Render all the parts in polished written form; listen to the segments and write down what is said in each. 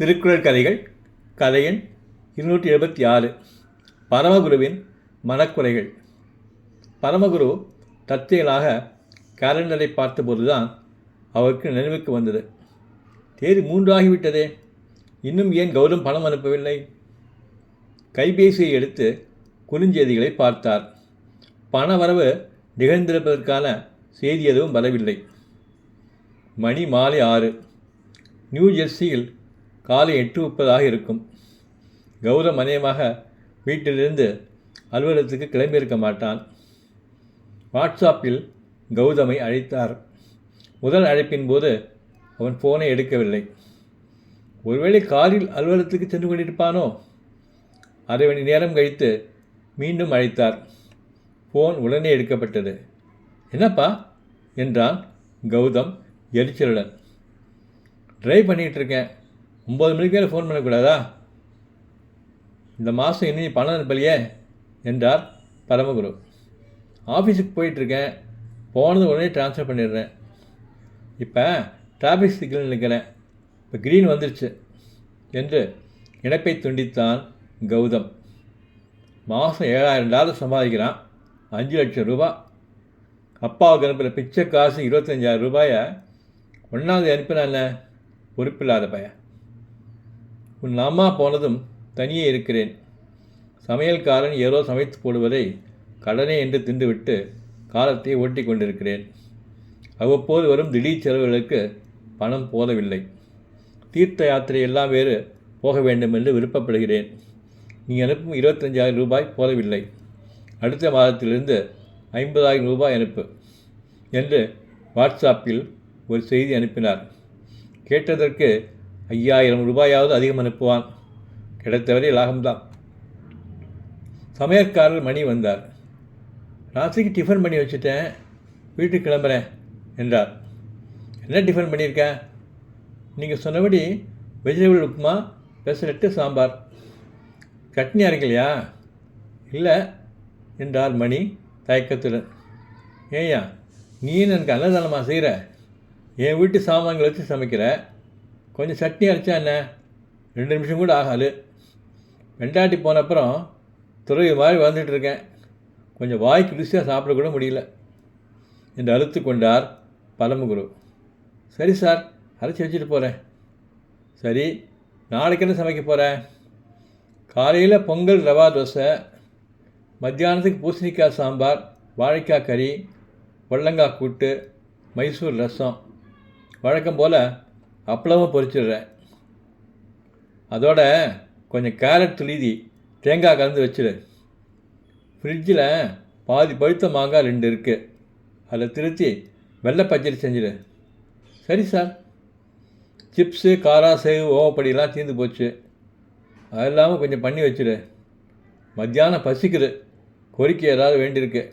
திருக்குறள் கதைகள் கதை எண் 276. பரமகுருவின் மனக்குறைகள். பரமகுரு தற்செயலாக கேலண்டரை பார்த்தபோதுதான் அவருக்கு நினைவுக்கு வந்தது. தேதி 3 ஆகிவிட்டதே, இன்னும் ஏன் கௌதம் பணம் அனுப்பவில்லை? கைபேசியை எடுத்து குறுஞ்செய்திகளை பார்த்தார். பண வரவு நிகழ்ந்திருப்பதற்கான செய்தி எதுவும் வரவில்லை. மணி மாலை 6. நியூ ஜெர்சியில் காலை 8:30 இருக்கும். கௌதம் அநேகமாக வீட்டிலிருந்து அலுவலகத்துக்கு கிளம்பியிருக்க மாட்டான். வாட்ஸ்ஆப்பில் கௌதமை அழைத்தார். முதல் அழைப்பின் போது அவன் ஃபோனை எடுக்கவில்லை. ஒருவேளை காரில் அலுவலகத்துக்கு சென்று கொண்டிருப்பானோ? அரை மணி நேரம் கழித்து மீண்டும் அழைத்தார். ஃபோன் உடனே எடுக்கப்பட்டது. என்னப்பா என்றான் கௌதம் எரிச்சலுடன். ட்ரைவ் பண்ணிகிட்டு இருக்கேன். 9 மணிக்கு மேலே ஃபோன் பண்ணக்கூடாதா? இந்த மாதம் இன்னும் பணம் அனுப்பலையே என்றார் பரமகுரு. ஆஃபீஸுக்கு போயிட்டுருக்கேன், போனது உடனே ட்ரான்ஸ்ஃபர் பண்ணிடுறேன். இப்போ டிராஃபிக் சிக்னல் நிற்கிறேன், இப்போ க்ரீன் வந்துருச்சு என்று இணைப்பை துண்டித்தான் கௌதம். மாதம் $7,000 சம்பாதிக்கிறான், 5 லட்சம் ரூபா. அப்பாவுக்கு அனுப்புகிற பிச்சை காசு 25,000 ரூபாயை 1ஆவது அனுப்பினான்ல, பொறுப்பில்லாத பையன். உன் அம்மா போனதும் தனியே இருக்கிறேன். சமையல்காரன் ஏதோ சமைத்து போடுவதை கடனே என்று தின்றுவிட்டு காலத்தை ஓட்டி கொண்டிருக்கிறேன். அவ்வப்போது வரும் திடீர் செலவுகளுக்கு பணம் போதவில்லை. தீர்த்த யாத்திரை எல்லாம் வேறு போக வேண்டும் என்று விருப்பப்படுகிறேன். நீ அனுப்பும் 25,000 ரூபாய் போதவில்லை. அடுத்த மாதத்திலிருந்து 50,000 ரூபாய் அனுப்பு என்று வாட்ஸ்ஆப்பில் ஒரு செய்தி அனுப்பினார். கேட்டதற்கு 5,000 ரூபாயாவது அதிகம் அனுப்புவான். கிடைத்தவரை லாபம்தான். சமையற்காரர் மணி வந்தார். ராத்திரிக்கு டிஃபன் பண்ணி வச்சுட்டேன், வீட்டுக்கு கிளம்புறேன் என்றார். என்ன டிஃபன் பண்ணியிருக்கேன்? நீங்கள் சொன்னபடி வெஜிடபிள் உப்புமா, பெசரட்டு, சாம்பார். சட்னி அரைக்கலையா? இல்லை என்றார் மணி தயக்கத்துடன். ஏய்யா, நீ எனக்கு அன்னதானமாக செய்கிற? என் வீட்டு சாமான்களை வச்சு சமைக்கிற, கொஞ்சம் சட்னி அரைச்சா என்ன? 2 நிமிஷம் கூட ஆகாது. வெண்டாட்டி போன அப்புறம் துறவி மாதிரி வந்துட்டுருக்கேன், கொஞ்சம் வாய்க்கு ருசியாக சாப்பிடக்கூட முடியல என்று அழுத்து கொண்டார் பரமகுரு. சரி சார், அரைச்சி வச்சுட்டு போகிறேன். சரி, நாளைக்கு என்ன சமைக்க போகிறேன்? காலையில் பொங்கல் ரவா தோசை, மத்தியானத்துக்கு பூசணிக்காய் சாம்பார், வாழைக்காய் கறி, பொள்ளங்காய் கூட்டு, மைசூர் ரசம். வழக்கம் போல் அப்பளமும் பொரிச்சிடுறேன். அதோட கொஞ்சம் கேரட் துளிதி தேங்காய் கலந்து வச்சிடு. ஃப்ரிட்ஜில் பாதி பழுத்த மாங்காய் 2 இருக்குது, அதில் திருத்தி வெள்ளை பச்சடி செஞ்சிடு. சரி சார். சிப்ஸு, காரா, சேவு, ஓமப்படியெல்லாம் தீர்ந்து போச்சு, அதெல்லாமல் கொஞ்சம் பண்ணி வச்சிடு. மத்தியானம் பசிக்குது, கோரிக்கை ஏதாவது வேண்டியிருக்கு.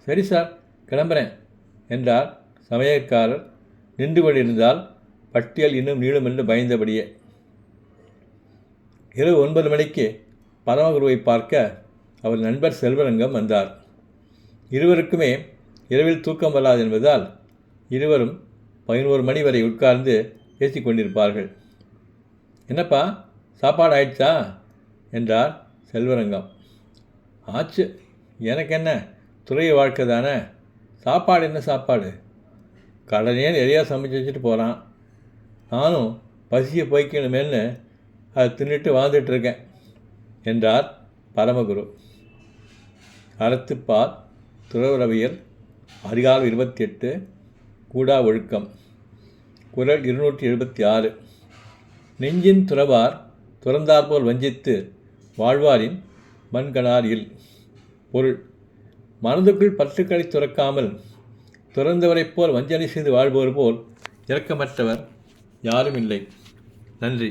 சரி சார், கிளம்புறேன் என்றார் சமையற்காரர். நின்று கொண்டிருந்தால் பட்டியல் இன்னும் நீளும் என்று பயந்தபடியே. இரவு 9 மணிக்கு பரமகுருவை பார்க்க அவர் நண்பர் செல்வரங்கம் வந்தார். இருவருக்குமே இரவில் தூக்கம் வராது என்பதால் இருவரும் 11 மணி வரை உட்கார்ந்து பேசி கொண்டிருப்பார்கள். என்னப்பா, சாப்பாடு ஆயிடுச்சா என்றார் செல்வரங்கம். ஆச்சு, எனக்கு என்ன, துறை வாழ்க்கை தானே. சாப்பாடு என்ன சாப்பாடு? கடனே நிறையா சமைச்சு வச்சுட்டு போகிறான். நானும் பசியை போய்க்கணுமேன்னு அதை தின்னுட்டு வாழ்ந்துட்டுருக்கேன் என்றார் பரமகுரு. அறத்துப்பால், துறவரவியல், அதிகாரம் 28, கூடா ஒழுக்கம். குறள் 276. நெஞ்சின் துறவார் துறந்தாற்போல் வஞ்சித்து வாழ்வாரின் மண்கணார் இல். பொருள்: மனதுக்குள் பற்றுக்களை துறக்காமல் துறந்தவரைப் போல் வஞ்சனை செய்து வாழ்பவர் போல் இரக்கமற்றவர் யாரும் இல்லை. நன்றி.